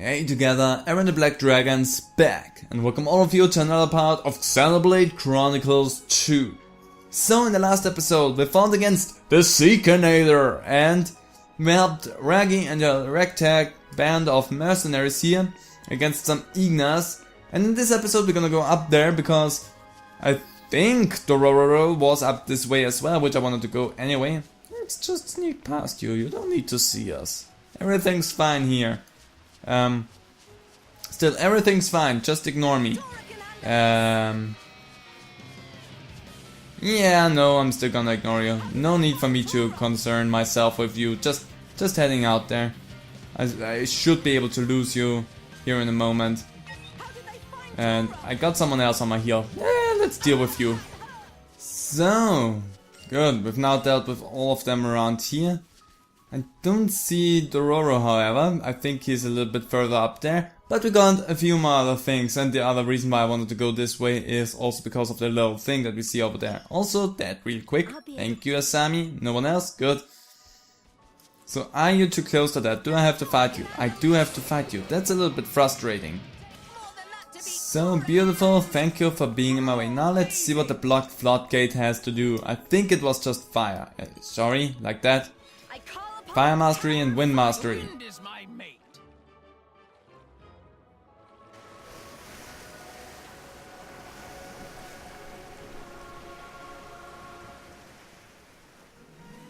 Hey together, Aaron the Black Dragon's back, and welcome all of you to another part of Xenoblade Chronicles 2. So in the last episode we fought against the Seekinator and we helped Raggy and the ragtag band of mercenaries here against some Ignas, and in this episode we're gonna go up there because I think Dororo was up this way as well, which I wanted to go anyway. Let's just sneak past you, you don't need to see us. Everything's fine here. Still, everything's fine, just ignore me. Yeah, no, I'm still gonna ignore you. No need for me to concern myself with you, just heading out there. I should be able to lose you here in a moment. And I got someone else on my heel. Let's deal with you. So, good, we've now dealt with all of them around here. I don't see Dororo, however. I think he's a little bit further up there. But we got a few more other things, and the other reason why I wanted to go this way is also because of the little thing that we see over there. Also, that real quick. Thank you, Asami. No one else? Good. So, are you too close to that? Do I have to fight you? I do have to fight you. That's a little bit frustrating. So beautiful, thank you for being in my way. Now let's see what the blocked floodgate has to do. I think it was just fire. Sorry, like that. Fire mastery and wind mastery.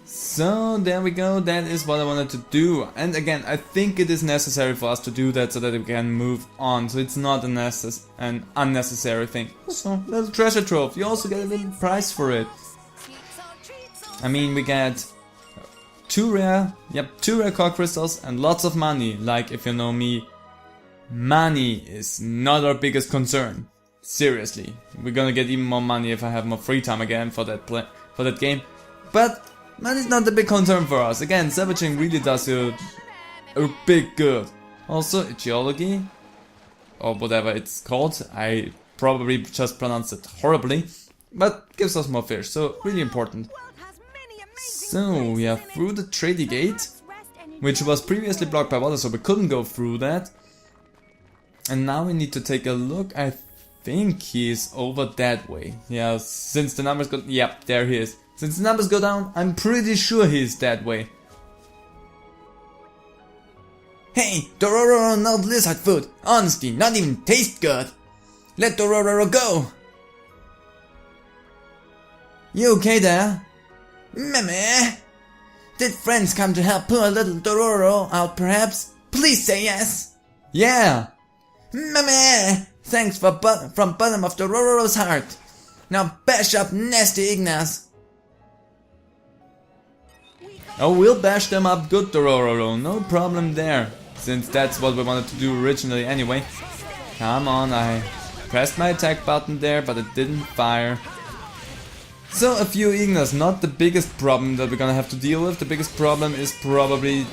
So there we go, that is what I wanted to do. And again, I think it is necessary for us to do that so that we can move on. So it's not an unnecessary thing. Also, little treasure trove, you also get a little prize for it. I mean, we get two rare core crystals and lots of money. Like, if you know me, money is not our biggest concern. Seriously, we're gonna get even more money if I have more free time again for that game. But money's not the big concern for us. Again, savaging really does you a big good. Also, geology, or whatever it's called, I probably just pronounced it horribly, but gives us more fish, so really important. So we are through the trading gate, which was previously blocked by water, so we couldn't go through that. And now we need to take a look. I think he's over that way. Yeah, since the numbers go... Yep, there he is. Since the numbers go down, I'm pretty sure he's that way. Hey, Dororo, no lizard food. Honestly, not even taste good. Let Dororo go. You okay there? Meme? Did friends come to help poor little Dororo out perhaps? Please say yes. Yeah. Meme! Thanks from bottom of Dororo's heart. Now bash up nasty Ignas. Oh, we'll bash them up good, Dororo, no problem there. Since that's what we wanted to do originally anyway. Come on, I pressed my attack button there, but it didn't fire. So a few Ignas, not the biggest problem that we're gonna have to deal with. The biggest problem is probably...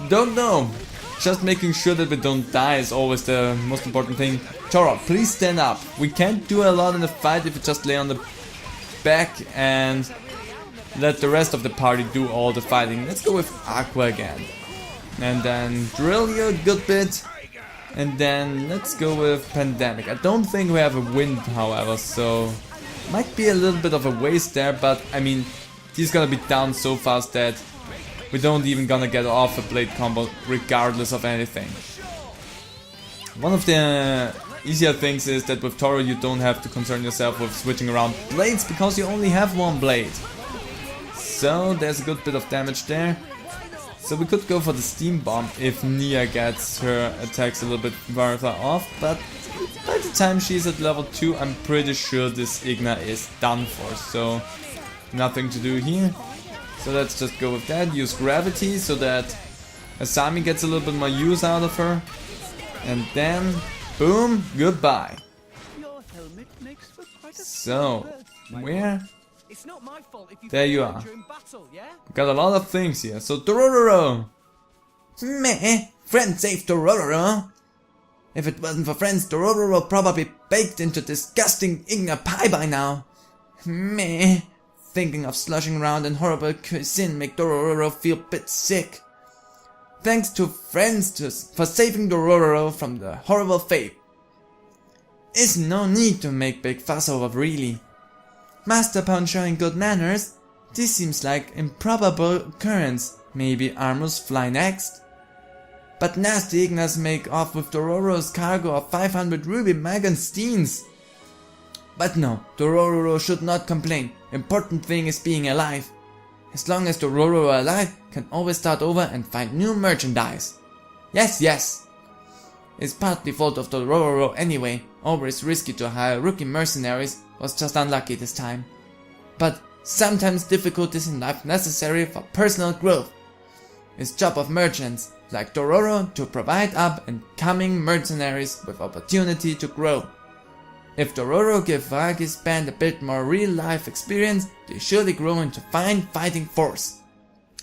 don't know. Just making sure that we don't die is always the most important thing. Toro, please stand up. We can't do a lot in the fight if you just lay on the back and let the rest of the party do all the fighting. Let's go with Aqua again. And then drill you a good bit. And then let's go with Pandemic. I don't think we have a wind, however, so might be a little bit of a waste there, but I mean, he's gonna be down so fast that we don't even gonna get off a blade combo regardless of anything. One of the easier things is that with Toro you don't have to concern yourself with switching around blades because you only have one blade. So there's a good bit of damage there. So we could go for the steam bomb if Nia gets her attacks a little bit further off, but by the time she's at level 2 I'm pretty sure this Igna is done for, so nothing to do here. So let's just go with that, use gravity so that Asami gets a little bit more use out of her. And then, boom, goodbye. So, where? There you are. Got a lot of things here. So Dororo! Meh, friend saved Dororo. If it wasn't for friends, Dororo probably baked into disgusting Igna pie by now. Meh, thinking of sloshing around in horrible cuisine make Dororo feel a bit sick. thanks to friends for saving Dororo from the horrible fate. Is no need to make big fuss over really. Master upon showing good manners, this seems like improbable occurrence, maybe Armus fly next? But nasty Ignas make off with Dororo's cargo of 500 ruby Magansteins. But no, Dororo should not complain, important thing is being alive. As long as Dororo alive, can always start over and find new merchandise. Yes. It's partly fault of Dororo anyway, always risky to hire rookie mercenaries, was just unlucky this time. But sometimes difficulties in life necessary for personal growth. It's job of merchants, like Dororo, to provide up and coming mercenaries with opportunity to grow. If Dororo give Uragi's band a bit more real life experience, they surely grow into fine fighting force.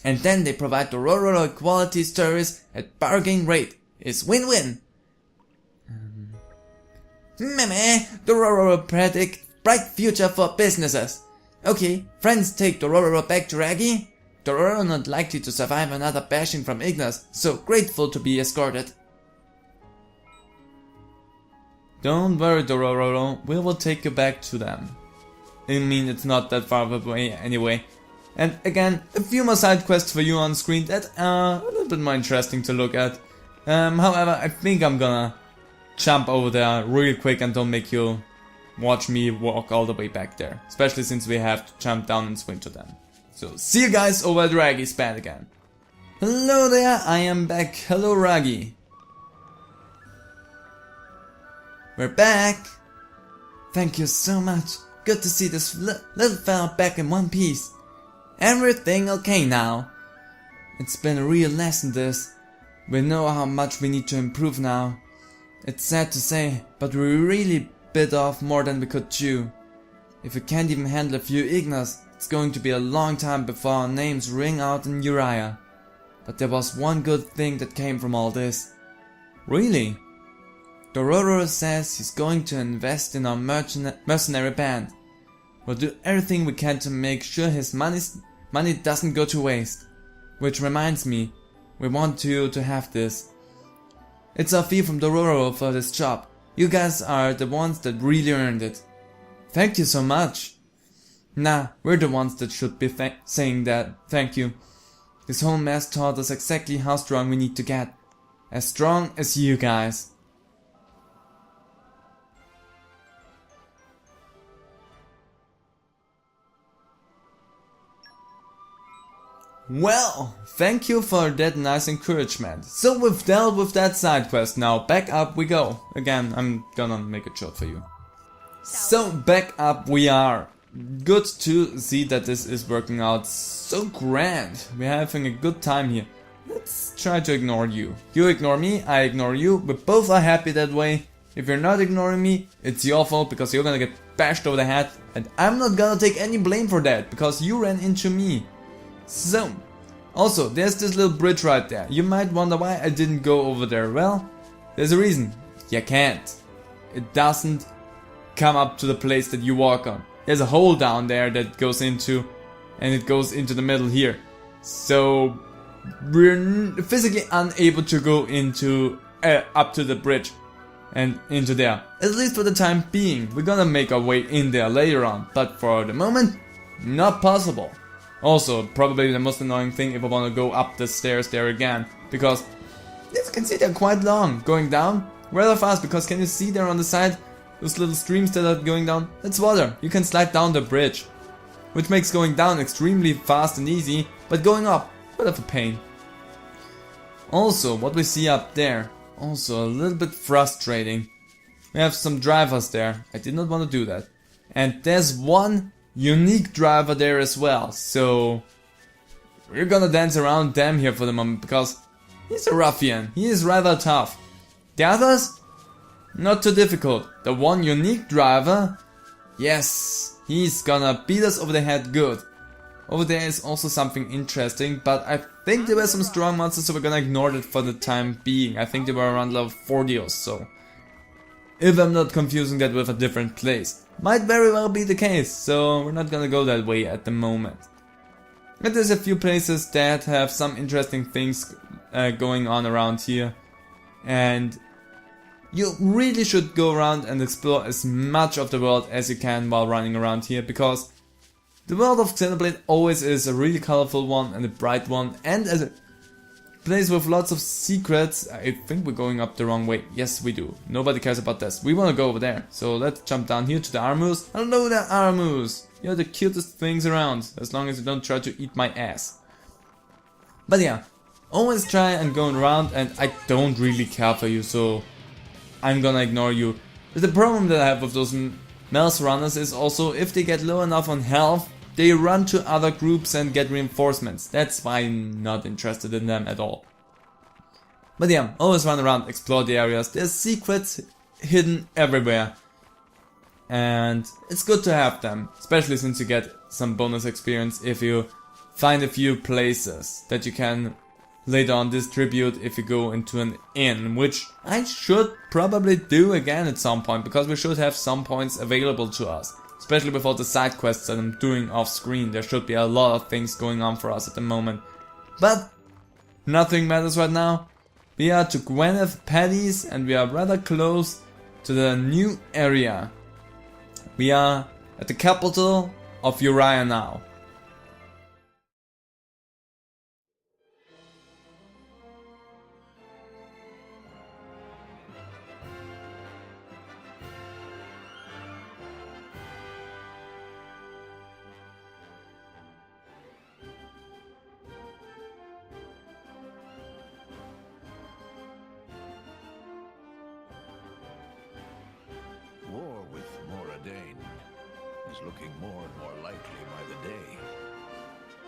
And then they provide Dororo a quality service at bargain rate. It's win-win. Meme, Dororo predict bright future for businesses. Okay, friends take Dororo back to Uragi. Dororo not likely to survive another bashing from Ignas, so grateful to be escorted. Don't worry Dororo, we will take you back to them. I mean, it's not that far away anyway. And again, a few more side quests for you on screen that are a little bit more interesting to look at. However, I think I'm gonna jump over there real quick and don't make you watch me walk all the way back there. Especially since we have to jump down and swim to them. So, see you guys over at Uragi's band again. Hello there, I am back. Hello Uragi. We're back! Thank you so much. Good to see this little fella back in one piece. Everything okay now? It's been a real lesson this. We know how much we need to improve now. It's sad to say, but we really bit off more than we could chew. If we can't even handle a few Ignas, it's going to be a long time before our names ring out in Uraya. But there was one good thing that came from all this. Really? Dororo says he's going to invest in our mercenary band. We'll do everything we can to make sure his money doesn't go to waste. Which reminds me, we want you to have this. It's our fee from Dororo for this job. You guys are the ones that really earned it. Thank you so much. Nah, we're the ones that should be saying that. Thank you. This whole mess taught us exactly how strong we need to get. As strong as you guys. Well, thank you for that nice encouragement. So we've dealt with that side quest, now back up we go. Again, I'm gonna make it short for you. So back up we are. Good to see that this is working out so grand. We're having a good time here. Let's try to ignore you. You ignore me, I ignore you. We both are happy that way. If you're not ignoring me, it's your fault because you're gonna get bashed over the head. And I'm not gonna take any blame for that because you ran into me. So, also, there's this little bridge right there. You might wonder why I didn't go over there. Well, there's a reason. You can't. It doesn't come up to the place that you walk on. There's a hole down there that goes into, and it goes into the middle here. So, we're physically unable to go into, up to the bridge and into there. At least for the time being. We're gonna make our way in there later on, but for the moment, not possible. Also, probably the most annoying thing if I want to go up the stairs there again, because as you can see they're quite long. Going down rather fast, because can you see there on the side those little streams that are going down? That's water. You can slide down the bridge, which makes going down extremely fast and easy, but going up, bit of a pain. Also, what we see up there, also a little bit frustrating. We have some drivers there. I did not want to do that. And there's one unique driver there as well, so we're gonna dance around them here for the moment because he's a ruffian, he is rather tough. The others, not too difficult. The one unique driver, yes, he's gonna beat us over the head good. Over there is also something interesting, but I think there were some strong monsters, so we're gonna ignore that for the time being. I think they were around level 40 or so. If I'm not confusing that with a different place. Might very well be the case, so we're not gonna go that way at the moment. But there's a few places that have some interesting things going on around here. And you really should go around and explore as much of the world as you can while running around here, because the world of Xenoblade always is a really colorful one and a bright one, and as a place with lots of secrets. I think we're going up the wrong way. Yes, we do. Nobody cares about this. We want to go over there. So let's jump down here to the Armus. Hello there, Armus. You're the cutest things around, as long as you don't try to eat my ass. But yeah, always try and go around, and I don't really care for you, so I'm gonna ignore you. But the problem that I have with those Mouse runners is also, if they get low enough on health, they run to other groups and get reinforcements. That's why I'm not interested in them at all. But yeah, always run around, explore the areas. There's secrets hidden everywhere. And it's good to have them, especially since you get some bonus experience if you find a few places that you can later on distribute if you go into an inn, which I should probably do again at some point, because we should have some points available to us. Especially with all the side quests that I'm doing off screen, there should be a lot of things going on for us at the moment. But nothing matters right now. We are to Gwyneth Paddy's and we are rather close to the new area. We are at the capital of Uraya now. War with Moradane is looking more and more likely by the day.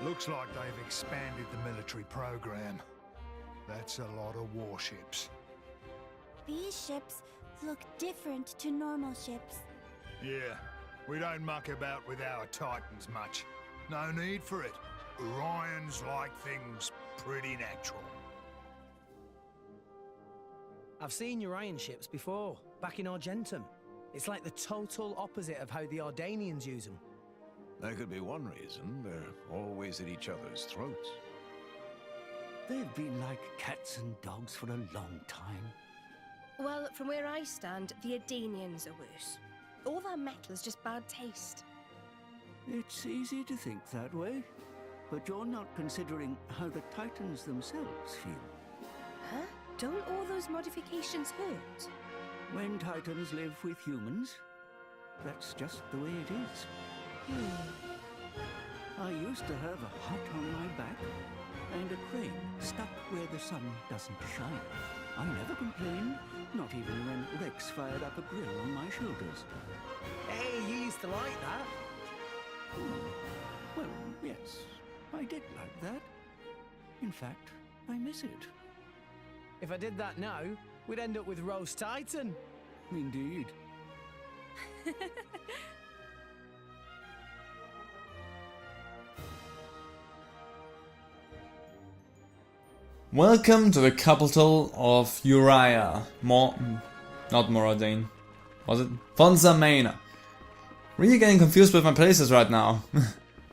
Looks like they've expanded the military program. That's a lot of warships. These ships look different to normal ships. Yeah, we don't muck about with our Titans much. No need for it. Orions like things pretty natural. I've seen Urayan ships before, back in Argentum. It's like the total opposite of how the Ardanians use them. That could be one reason. They're always at each other's throats. They've been like cats and dogs for a long time. Well, from where I stand, the Ardanians are worse. All that metal is just bad taste. It's easy to think that way, but you're not considering how the Titans themselves feel. Huh? Don't all those modifications hurt? When Titans live with humans, that's just the way it is. I used to have a hut on my back and a crane stuck where the sun doesn't shine. I never complained, not even when Rex fired up a grill on my shoulders. Hey, you used to like that. Well, yes, I did like that. In fact, I miss it. If I did that now, we'd end up with roast Titan. Indeed. Welcome to the capital of Uraya. Not Moradane. Was it? Fonsamena. Really getting confused with my places right now.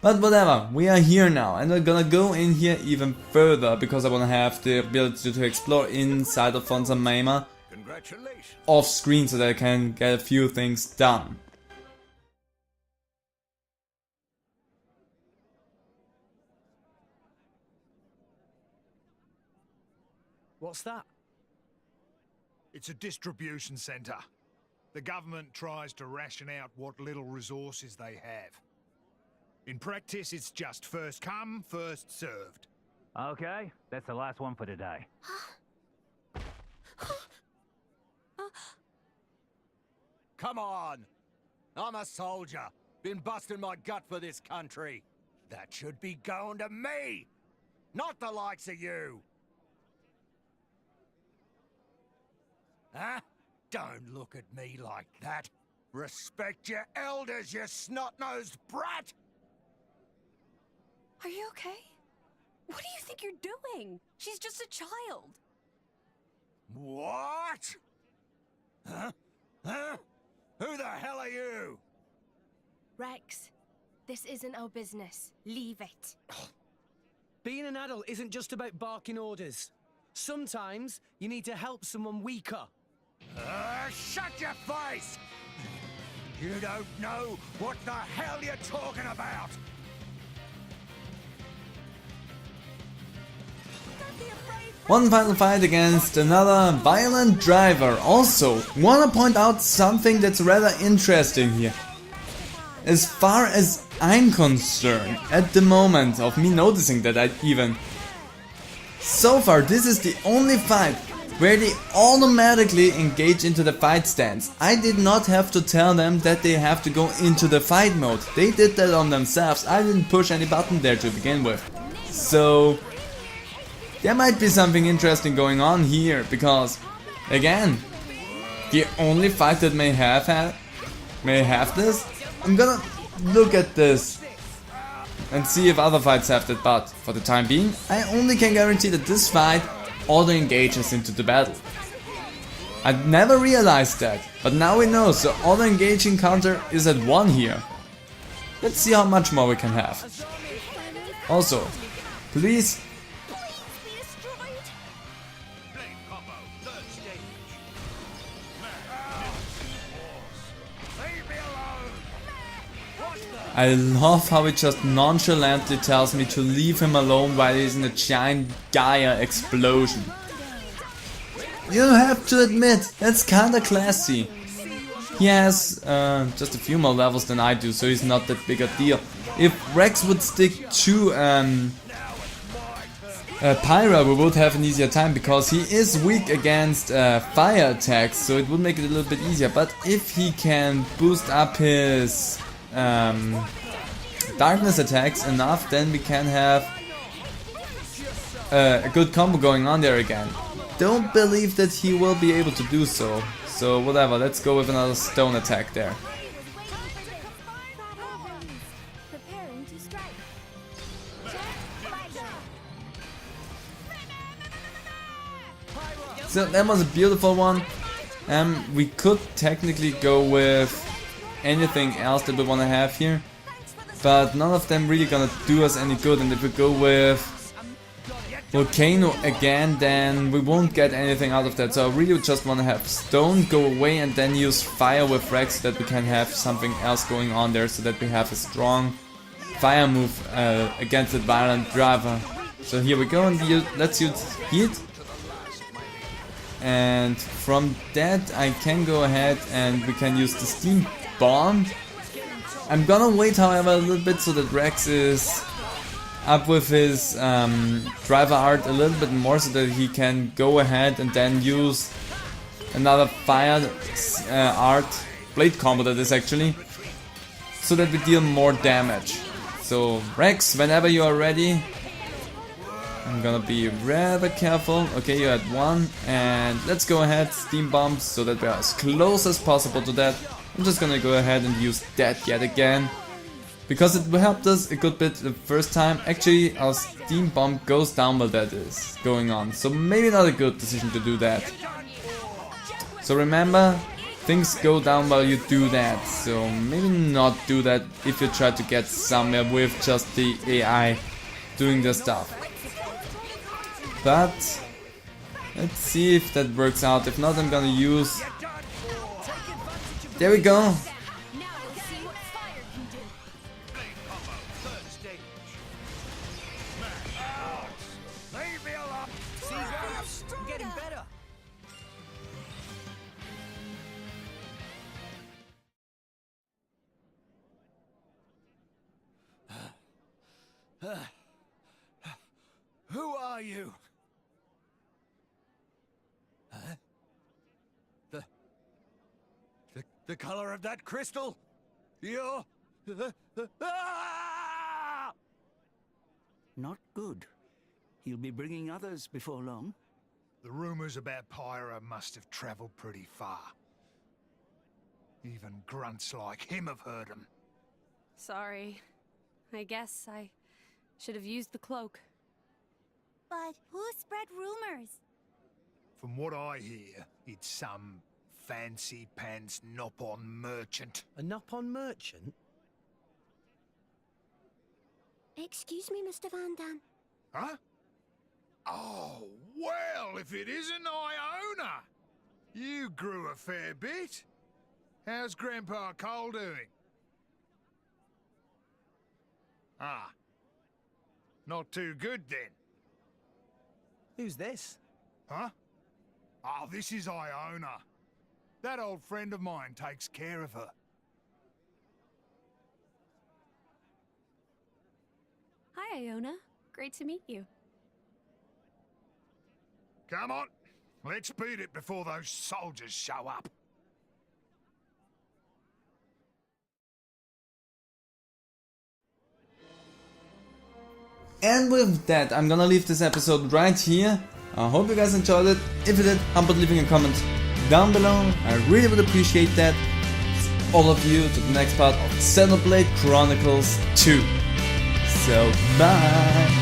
But whatever, we are here now, and we're gonna go in here even further because I wanna have the ability to explore inside of Fonsamena Congratulations. off screen so that I can get a few things done. What's that? It's a distribution center. The government tries to ration out what little resources they have. In practice, it's just first come, first served. Okay, that's the last one for today. Come on! I'm a soldier. Been busting my gut for this country. That should be going to me! Not the likes of you! Huh? Don't look at me like that. Respect your elders, you snot-nosed brat! Are you okay? What do you think you're doing? She's just a child. What? Huh? Huh? Who the hell are you? Rex, this isn't our business. Leave it. Being an adult isn't just about barking orders. Sometimes you need to help someone weaker. Shut your face! You don't know what the hell you're talking about! One final fight against another violent driver. Also, wanna point out something that's rather interesting here. As far as I'm concerned, at the moment of me noticing that so far this is the only fight where they automatically engage into the fight stance. I did not have to tell them that they have to go into the fight mode. They did that on themselves. I didn't push any button there to begin with. So there might be something interesting going on here, because again, the only fight that may have this. I'm gonna look at this and see if other fights have that, but for the time being, I only can guarantee that this fight auto engages into the battle. I never realized that, but now we know, so auto engaging counter is at 1 here. Let's see how much more we can have. Also, please. I love how he just nonchalantly tells me to leave him alone while he's in a giant Gaia explosion. You have to admit, that's kinda classy. He has just a few more levels than I do, so he's not that big a deal. If Rex would stick to Pyra, we would have an easier time, because he is weak against fire attacks, so it would make it a little bit easier. But if he can boost up his darkness attacks enough, then we can have a good combo going on there again. Don't believe that he will be able to do so. So whatever, let's go with another stone attack there. So that was a beautiful one. We could technically go with anything else that we want to have here, but none of them really gonna do us any good. And if we go with Volcano again, then we won't get anything out of that. So I really just want to have Stone go away and then use Fire with Rex, so that we can have something else going on there, so that we have a strong fire move against the violent driver. So here we go, and let's use Heat. And from that I can go ahead and we can use the Steam Bomb. I'm gonna wait, however, a little bit so that Rex is up with his driver art a little bit more, so that he can go ahead and then use another fire art blade combo, that is actually, so that we deal more damage. So Rex, whenever you are ready. I'm gonna be rather careful. Okay, you're at 1, and let's go ahead, Steam Bombs, so that we're as close as possible to that. I'm just gonna go ahead and use that yet again, because it helped us a good bit the first time. Actually, our Steam Bomb goes down while that is going on, so maybe not a good decision to do that. So remember, things go down while you do that, so maybe not do that if you try to get somewhere with just the AI doing their stuff. But let's see if that works out. If not, I'm gonna use... There we go. Who are you? Huh? The color of that crystal? You're... Ah! Not good. He'll be bringing others before long. The rumors about Pyra must have traveled pretty far. Even grunts like him have heard them. Sorry. I guess I should have used the cloak. But who spread rumors? From what I hear, it's some fancy pants Nopon merchant. A Nopon merchant? Excuse me, Mr. Van Dam. Huh? Oh, well, if it isn't Iona! You grew a fair bit. How's Grandpa Cole doing? Ah. Not too good then. Who's this? Huh? Oh, this is Iona. That old friend of mine takes care of her. Hi, Iona. Great to meet you. Come on, let's beat it before those soldiers show up. And with that, I'm gonna leave this episode right here. I hope you guys enjoyed it. If you did, how about leaving a comment down below? I really would appreciate that. All of you to the next part of Xenoblade Chronicles 2. So, bye!